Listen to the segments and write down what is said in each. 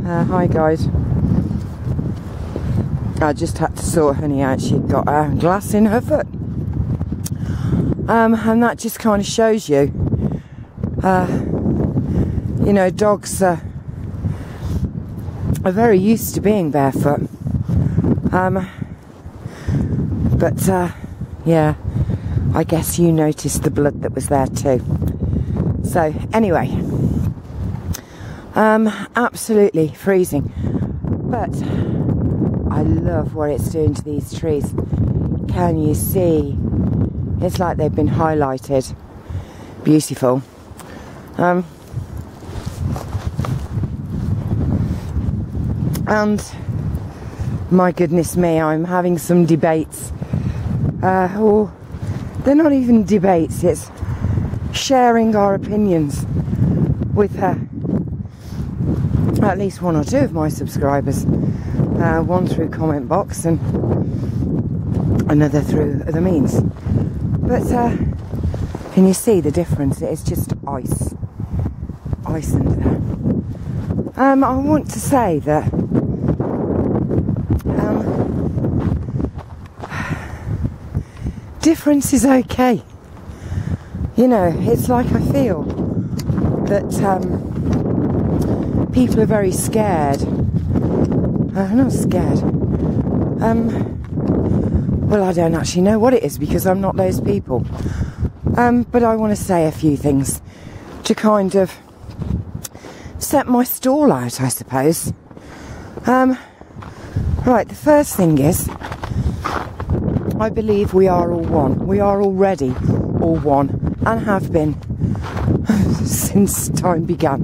Hi guys. I just had to sort Honey out. She'd got a glass in her foot. And that just kind of shows you, you know, dogs are very used to being barefoot. But yeah, I guess you noticed the blood that was there too. So anyway, absolutely freezing, but I love what it's doing to these trees. Can you see? It's like they've been highlighted. Beautiful. And my goodness me, I'm having some debates. Or they're not even debates, it's sharing our opinions with at least one or two of my subscribers. One through comment box and another through other means. But can you see the difference? It is just ice under there. I want to say that difference is okay. You know, it's like I feel that people are very scared. Not scared. Well, I don't actually know what it is because I'm not those people. But I want to say a few things to kind of set my stall out, I suppose. Right, the first thing is, I believe we are all one. We are already all one and have been since time began.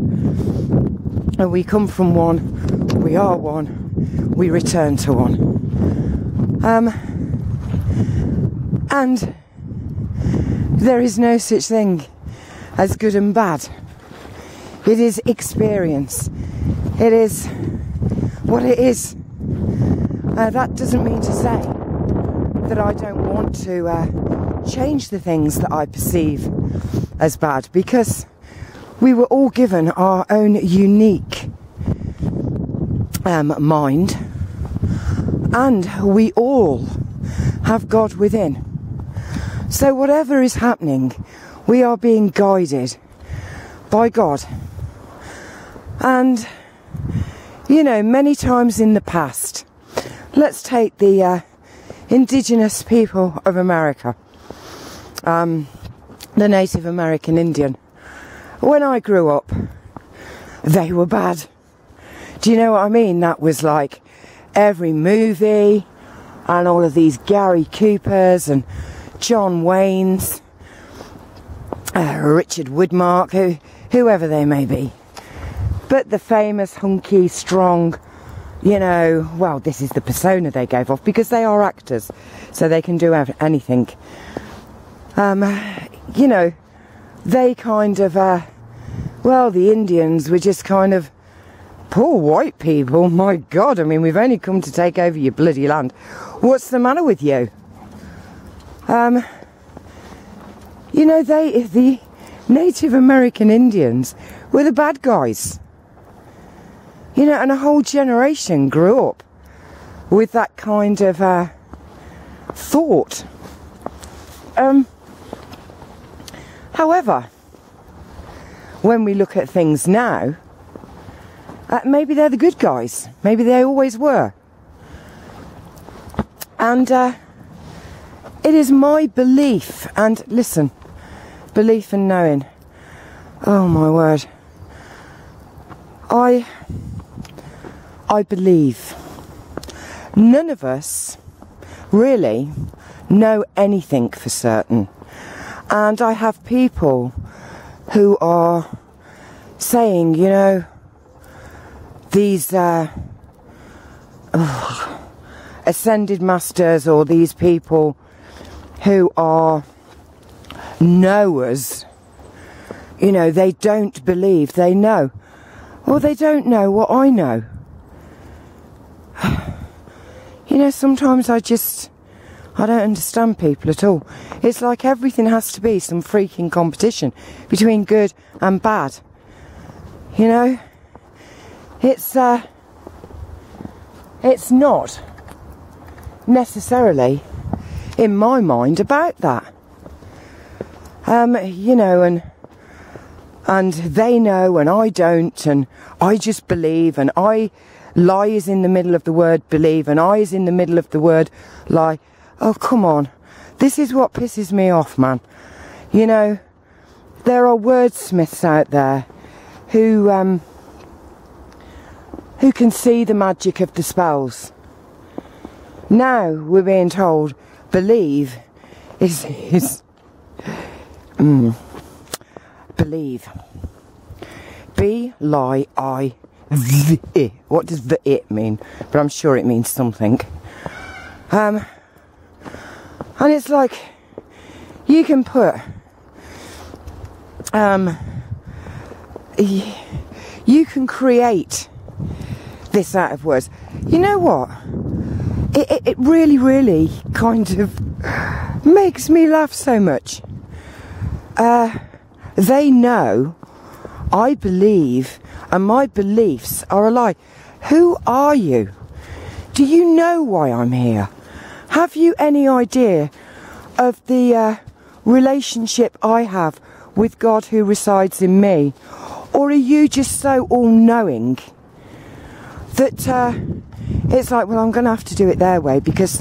And we come from one, we are one, we return to one. And there is no such thing as good and bad. It is experience. It is what it is. That doesn't mean to say that I don't want to change the things that I perceive as bad, because we were all given our own unique mind, and we all have God within. So whatever is happening, we are being guided by God. And, you know, many times in the past, let's take the indigenous people of America, the Native American Indian. When I grew up, they were bad. Do you know what I mean? That was like every movie and all of these Gary Coopers and John Waynes, Richard Woodmark, whoever they may be. But the famous hunky, strong, you know, well, this is the persona they gave off because they are actors, so they can do anything. You know, they kind of, well, the Indians were just kind of, poor white people, my God, I mean, we've only come to take over your bloody land. What's the matter with you? You know, the Native American Indians were the bad guys. You know, and a whole generation grew up with that kind of thought. However, when we look at things now, maybe they're the good guys. Maybe they always were. And it is my belief, and listen, belief and knowing. Oh my word. I believe none of us really know anything for certain. And I have people who are saying, you know, these ascended masters, or these people who are knowers, you know, they don't believe they know. Well, they don't know what I know. You know, sometimes I don't understand people at all. It's like everything has to be some freaking competition between good and bad. You know? it's not necessarily, in my mind, about that. You know, and they know and I don't, and I just believe, and lie is in the middle of the word believe, and I is in the middle of the word lie. Oh, come on. This is what pisses me off, man. You know, there are wordsmiths out there who can see the magic of the spells. Now we're being told believe is believe. B-lie-I V-I. What does the it mean? But I'm sure it means something. And it's like you can put you can create this out of words. You know what? It really, really kind of makes me laugh so much. They know I believe, and my beliefs are a lie. Who are you? Do you know why I'm here? Have you any idea of the relationship I have with God who resides in me? Or are you just so all-knowing that it's like, well, I'm going to have to do it their way because,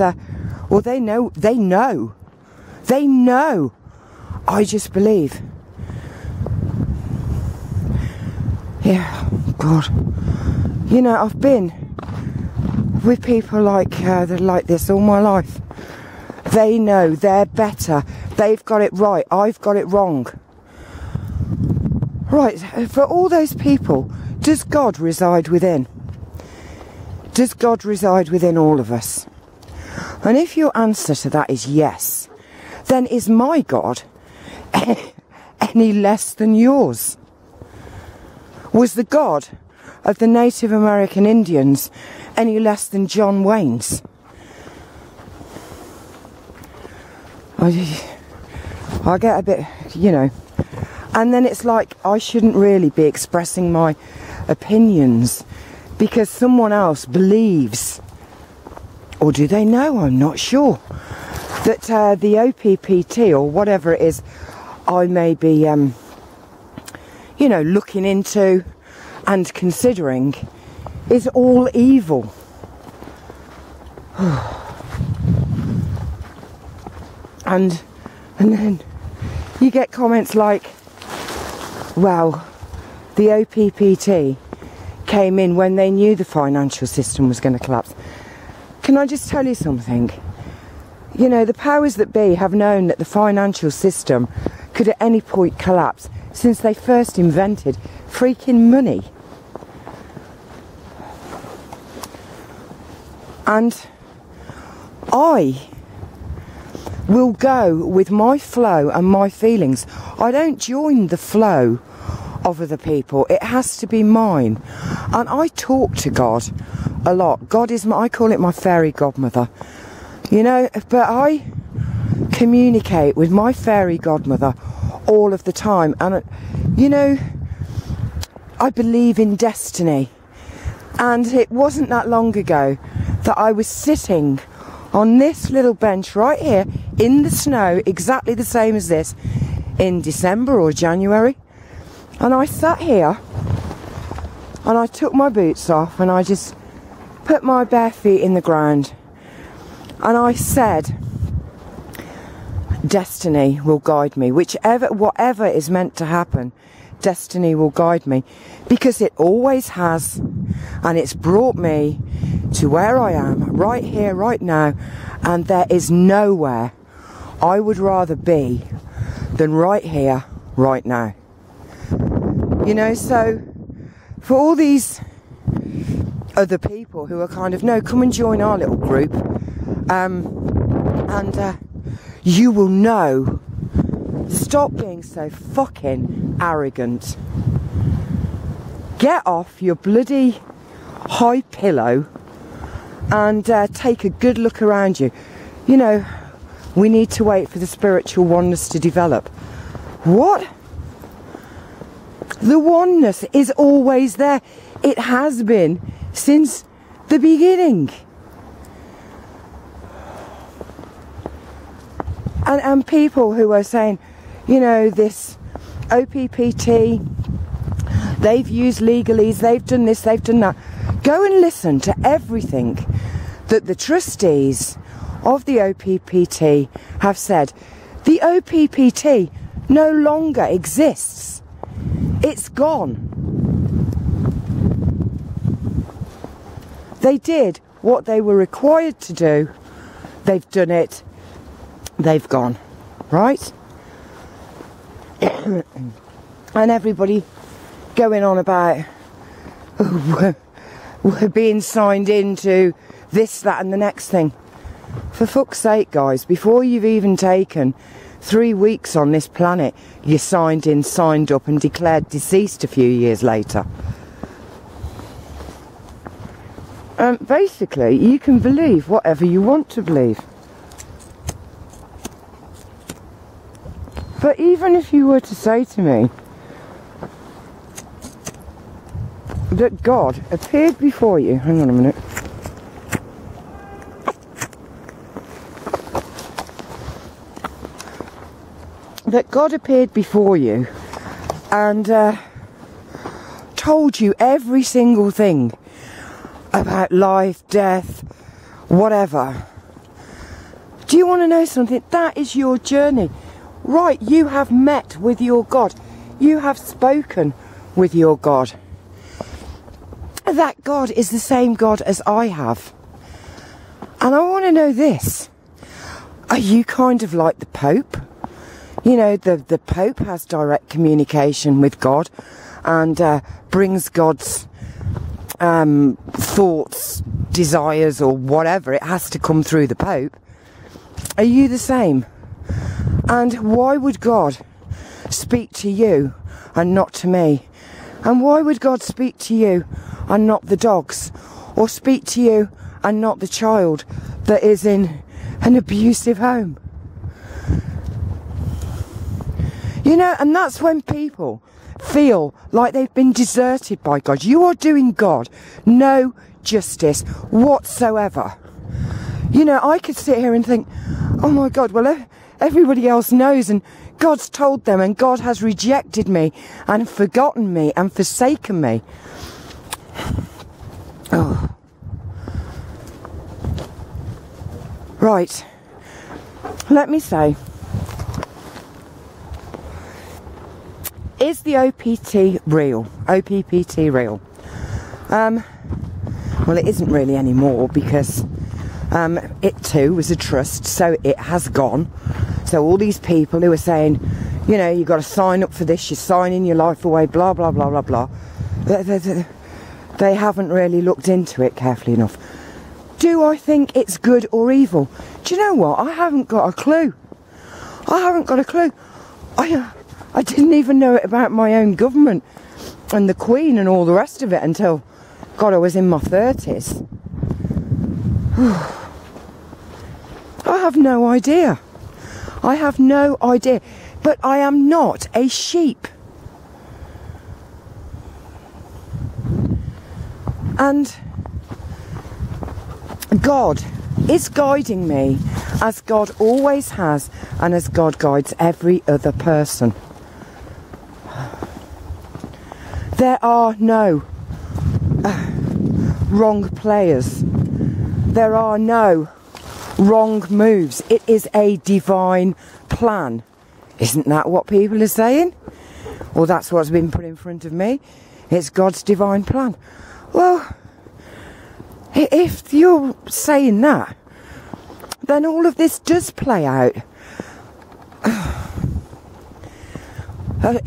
well, they know. I just believe. Yeah, God. You know, I've been with people like this all my life. They know, they're better, they've got it right, I've got it wrong. Right, for all those people, does God reside within? Does God reside within all of us? And if your answer to that is yes, then is my God any less than yours? Was the God of the Native American Indians any less than John Wayne's? I get a bit, you know, and then it's like I shouldn't really be expressing my opinions because someone else believes, or do they know? I'm not sure, that the OPPT or whatever it is I may be, you know, looking into and considering is all evil. And then you get comments like, well, the OPPT came in when they knew the financial system was going to collapse. Can I just tell you something? You know, the powers that be have known that the financial system could at any point collapse since they first invented freaking money. And I will go with my flow and my feelings. I don't join the flow of other people. It has to be mine. And I talk to God a lot. God is I call it my fairy godmother. You know, but I communicate with my fairy godmother all of the time. And, you know, I believe in destiny. And it wasn't that long ago that I was sitting on this little bench right here in the snow, exactly the same as this, in December or January. And I sat here and I took my boots off and I just put my bare feet in the ground and I said, destiny will guide me. Whatever is meant to happen, destiny will guide me, because it always has, and it's brought me to where I am right here, right now, and there is nowhere I would rather be than right here, right now. You know, so for all these other people who are kind of, no, come and join our little group, and you will know. Stop being so fucking arrogant. Get off your bloody high pillow and take a good look around you. You know, we need to wait for the spiritual oneness to develop. What? The oneness is always there. It has been since the beginning. And people who are saying, you know, this OPPT, they've used legalese, they've done this, they've done that. Go and listen to everything that the trustees of the OPPT have said. The OPPT no longer exists. It's gone. They did what they were required to do. They've done it. They've gone. Right? And everybody going on about we're being signed into this, that and the next thing. For fuck's sake, guys, before you've even taken 3 weeks on this planet, you signed in, signed up and declared deceased a few years later. Basically, you can believe whatever you want to believe. But even if you were to say to me that God appeared before you, hang on a minute. That God appeared before you and told you every single thing about life, death, whatever. Do you want to know something? That is your journey. Right, you have met with your God. You have spoken with your God. That God is the same God as I have. And I want to know this. Are you kind of like the Pope? You know, the Pope has direct communication with God and brings God's thoughts, desires or whatever. It has to come through the Pope. Are you the same? And why would God speak to you and not to me? And why would God speak to you and not the dogs? Or speak to you and not the child that is in an abusive home? You know, and that's when people feel like they've been deserted by God. You are doing God no justice whatsoever. You know, I could sit here and think, oh my God, well, everybody else knows and God's told them and God has rejected me and forgotten me and forsaken me. Oh. Right. Let me say, is the OPPT real? OPPT real? Well, it isn't really anymore because it too was a trust, so it has gone. So all these people who are saying, you know, you've got to sign up for this, you're signing your life away, blah, blah, blah, blah, blah. They haven't really looked into it carefully enough. Do I think it's good or evil? Do you know what? I haven't got a clue. I haven't got a clue. I didn't even know it about my own government and the Queen and all the rest of it until, God, I was in my 30s. I have no idea. I have no idea. But I am not a sheep. And God is guiding me as God always has and as God guides every other person. There are no wrong players. There are no wrong moves. It is a divine plan. Isn't that what people are saying? Well, that's what's been put in front of me. It's God's divine plan. Well, if you're saying that, then all of this does play out.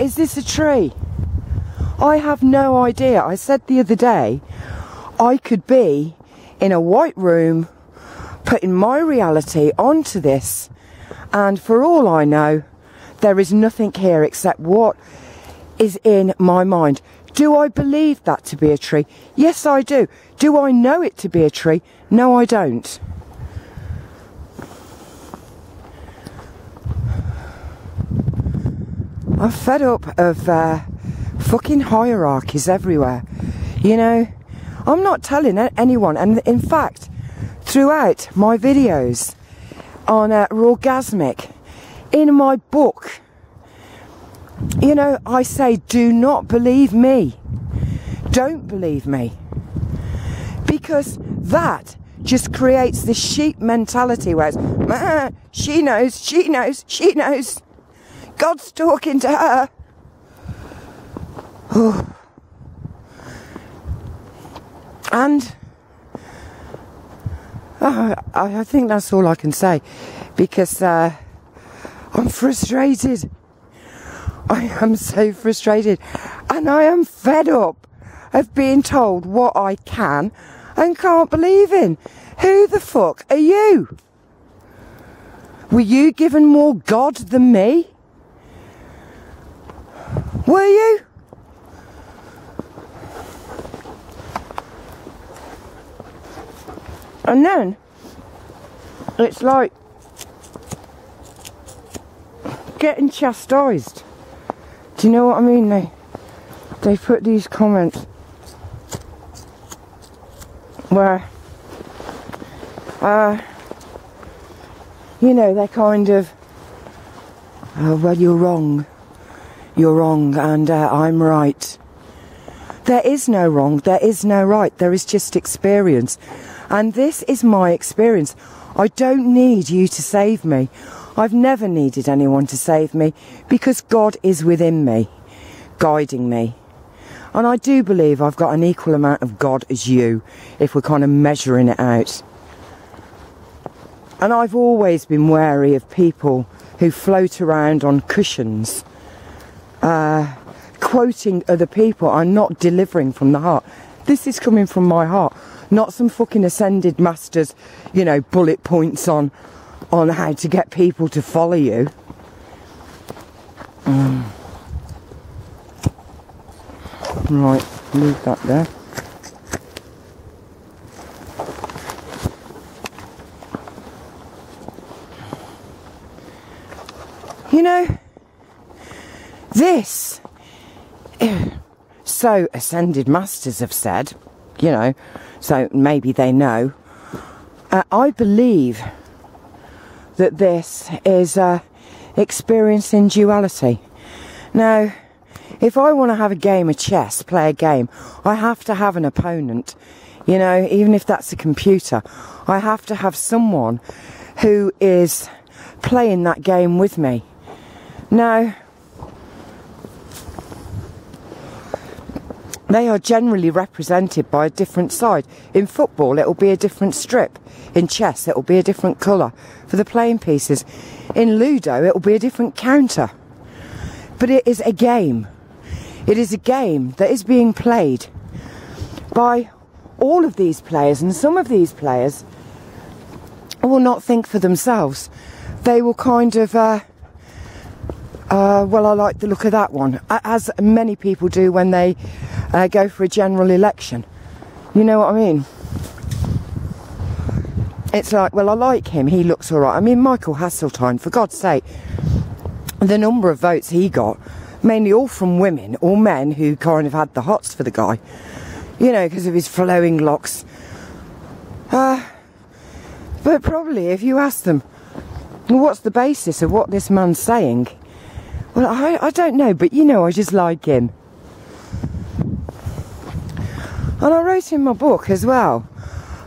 Is this a tree? I have no idea. I said the other day, I could be in a white room, putting my reality onto this, and for all I know, there is nothing here except what is in my mind. Do I believe that to be a tree? Yes, I do. Do I know it to be a tree? No, I don't. I'm fed up of fucking hierarchies everywhere. You know, I'm not telling anyone, and in fact, throughout my videos on Rawgasmic, in my book, you know, I say, do not believe me. Don't believe me. Because that just creates this sheep mentality where it's, she knows, she knows, she knows. God's talking to her. Oh. And I think that's all I can say, because I'm frustrated. I am so frustrated, and I am fed up of being told what I can and can't believe in. Who the fuck are you? Were you given more God than me? Were you? And then it's like getting chastised. Do you know what I mean? They put these comments where you know, they're kind of, oh, well, you're wrong, and I'm right. There is no wrong, there is no right, there is just experience. And this is my experience. I don't need you to save me. I've never needed anyone to save me, because God is within me, guiding me. And I do believe I've got an equal amount of God as you, if we're kind of measuring it out. And I've always been wary of people who float around on cushions, quoting other people. I'm not delivering from the heart. This is coming from my heart. Not some fucking ascended masters, you know, bullet points on how to get people to follow you. Right, leave that there. You know, this, so ascended masters have said, you know, so maybe they know. I believe that this is experiencing duality. Now, if I want to have a game of chess, play a game, I have to have an opponent. You know, even if that's a computer, I have to have someone who is playing that game with me. Now, they are generally represented by a different side. In football, it'll be a different strip. In chess, it'll be a different colour for the playing pieces. In Ludo, it'll be a different counter. But it is a game. It is a game that is being played by all of these players, and some of these players will not think for themselves. They will kind of, well, I like the look of that one, as many people do when they go for a general election. You know what I mean? It's like, well, I like him, he looks alright. I mean, Michael Hasseltine, for God's sake, the number of votes he got, mainly all from women or men who kind of had the hots for the guy, you know, because of his flowing locks. But probably if you ask them, well, what's the basis of what this man's saying? Well, I don't know, but you know, I just like him. And I wrote in my book as well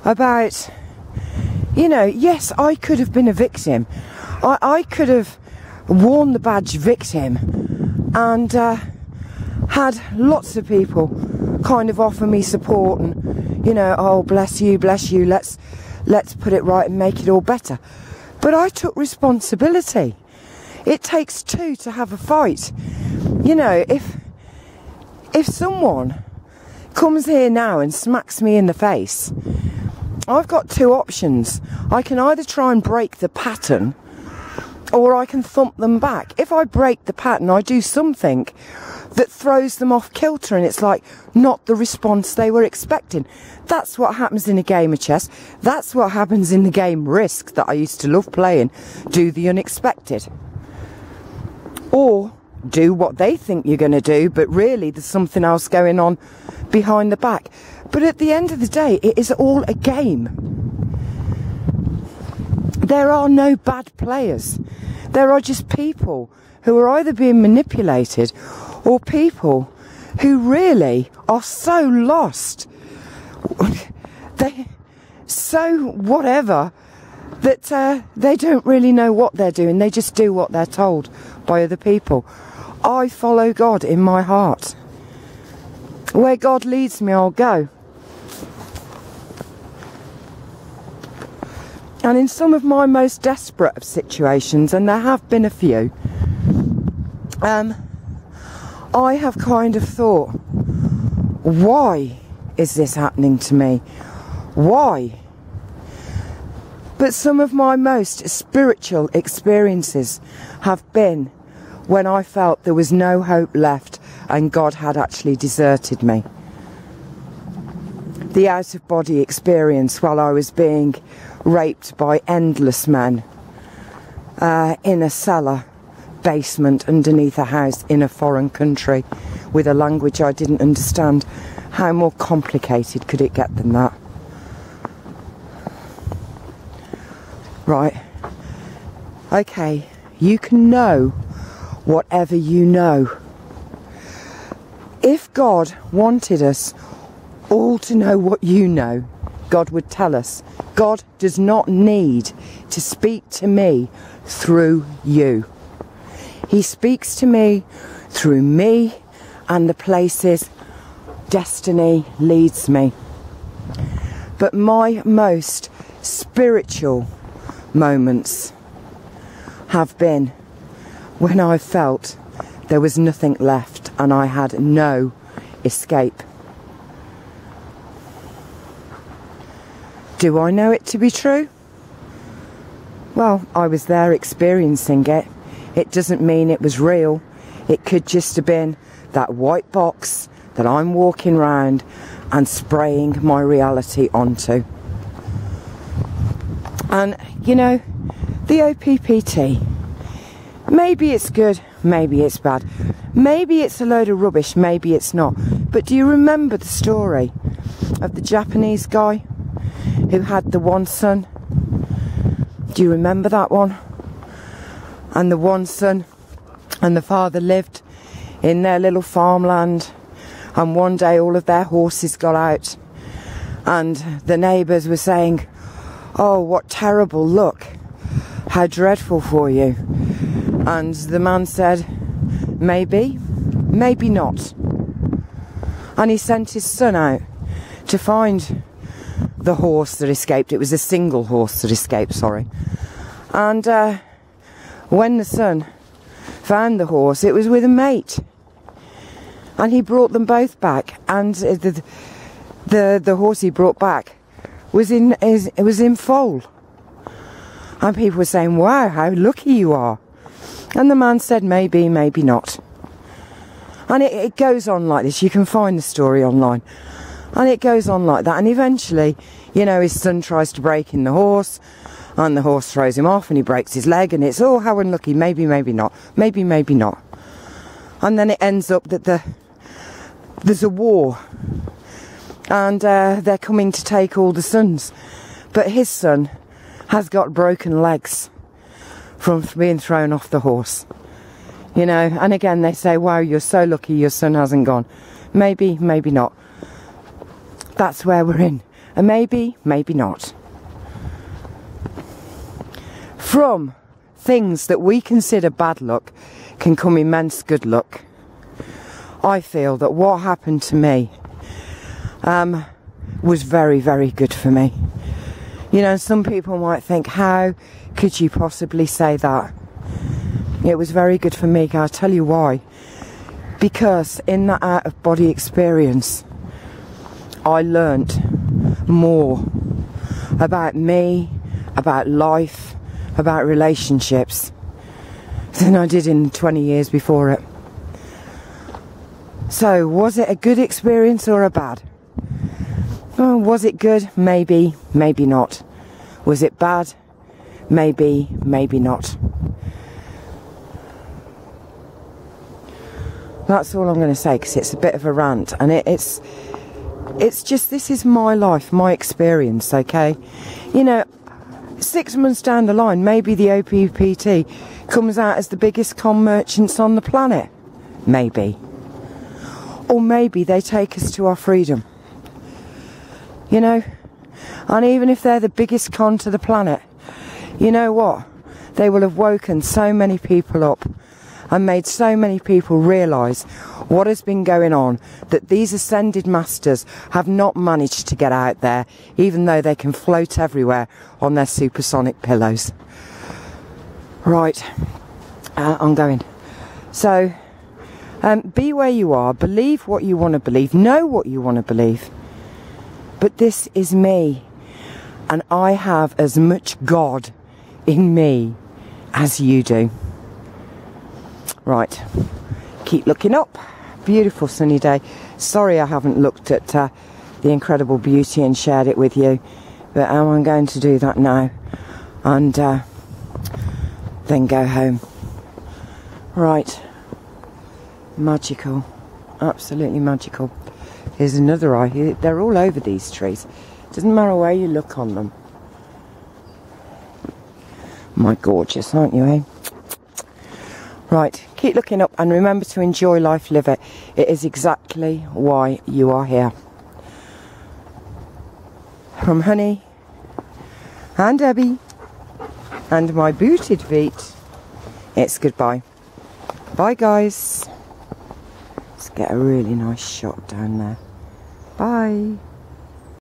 about, you know, yes, I could have been a victim. I could have worn the badge victim and had lots of people kind of offer me support and, you know, oh, bless you, let's put it right and make it all better. But I took responsibility. It takes two to have a fight. You know, if someone comes here now and smacks me in the face, I've got two options. I can either try and break the pattern, or I can thump them back. If I break the pattern, I do something that throws them off kilter, and it's like not the response they were expecting. That's what happens in a game of chess. That's what happens in the game Risk that I used to love playing. Do the unexpected. Or do what they think you're going to do, but really there's something else going on behind the back. But at the end of the day, it is all a game. There are no bad players. There are just people who are either being manipulated, or people who really are so lost, so whatever, that they don't really know what they're doing. They just do what they're told by other people. I follow God in my heart. Where God leads me, I'll go. And in some of my most desperate of situations, and there have been a few, I have kind of thought, why is this happening to me? Why? But some of my most spiritual experiences have been when I felt there was no hope left and God had actually deserted me. The out-of-body experience while I was being raped by endless men in a cellar basement underneath a house in a foreign country with a language I didn't understand. How more complicated could it get than that? Right. Okay, you can know whatever you know. If God wanted us all to know what you know, God would tell us. God does not need to speak to me through you. He speaks to me through me and the places destiny leads me. But my most spiritual moments have been when I felt there was nothing left and I had no escape. Do I know it to be true? Well, I was there experiencing it. It doesn't mean it was real. It could just have been that white box that I'm walking around and spraying my reality onto. And, you know, the OPPT, maybe it's good, maybe it's bad. Maybe it's a load of rubbish, maybe it's not. But do you remember the story of the Japanese guy who had the one son? Do you remember that one? And the one son and the father lived in their little farmland, and one day all of their horses got out and the neighbours were saying, "Oh, what terrible luck, how dreadful for you." And the man said, "Maybe, maybe not." And he sent his son out to find the horse that escaped. It was a single horse that escaped, sorry. And when the son found the horse, it was with a mate. And he brought them both back, and the horse he brought back was in foal. And people were saying, "Wow, how lucky you are." And the man said, "Maybe, maybe not." And it goes on like this. You can find the story online. And it goes on like that. And eventually, you know, his son tries to break in the horse, and the horse throws him off and he breaks his leg, and it's, "Oh, how unlucky, maybe, maybe not, maybe, maybe not." And then it ends up that there's a war, and they're coming to take all the sons. But his son has got broken legs from being thrown off the horse. You know, and again they say, "Wow, you're so lucky your son hasn't gone." Maybe, maybe not. That's where we're in. A maybe, maybe not. From things that we consider bad luck can come immense good luck. I feel that what happened to me was very, very good for me. You know, some people might think, how could you possibly say that? It was very good for me. I'll tell you why. Because in that out-of-body experience, I learnt more about me, about life, about relationships than I did in 20 years before it. So, was it a good experience or a bad? Oh, was it good? Maybe, maybe not. Was it bad? Maybe, maybe not. That's all I'm going to say, because it's a bit of a rant, and it's just, this is my life, my experience, okay? You know, 6 months down the line, maybe the OPPT comes out as the biggest con merchants on the planet. Maybe. Or maybe they take us to our freedom. You know? And even if they're the biggest con to the planet, you know what? They will have woken so many people up and made so many people realise what has been going on, that these ascended masters have not managed to get out there, even though they can float everywhere on their supersonic pillows. Right, I'm going. So, be where you are, believe what you want to believe, know what you want to believe. But this is me, and I have as much God in me as you do. Right, keep looking up. Beautiful sunny day. Sorry I haven't looked at the incredible beauty and shared it with you, but I'm going to do that now, and then go home. Right, magical, absolutely magical. Here's another eye. They're all over these trees. Doesn't matter where you look on them. My gorgeous, aren't you, eh? Right, keep looking up and remember to enjoy life, live it. It is exactly why you are here. From Honey and Debbie and my booted feet, it's goodbye. Bye, guys. Let's get a really nice shot down there. Bye.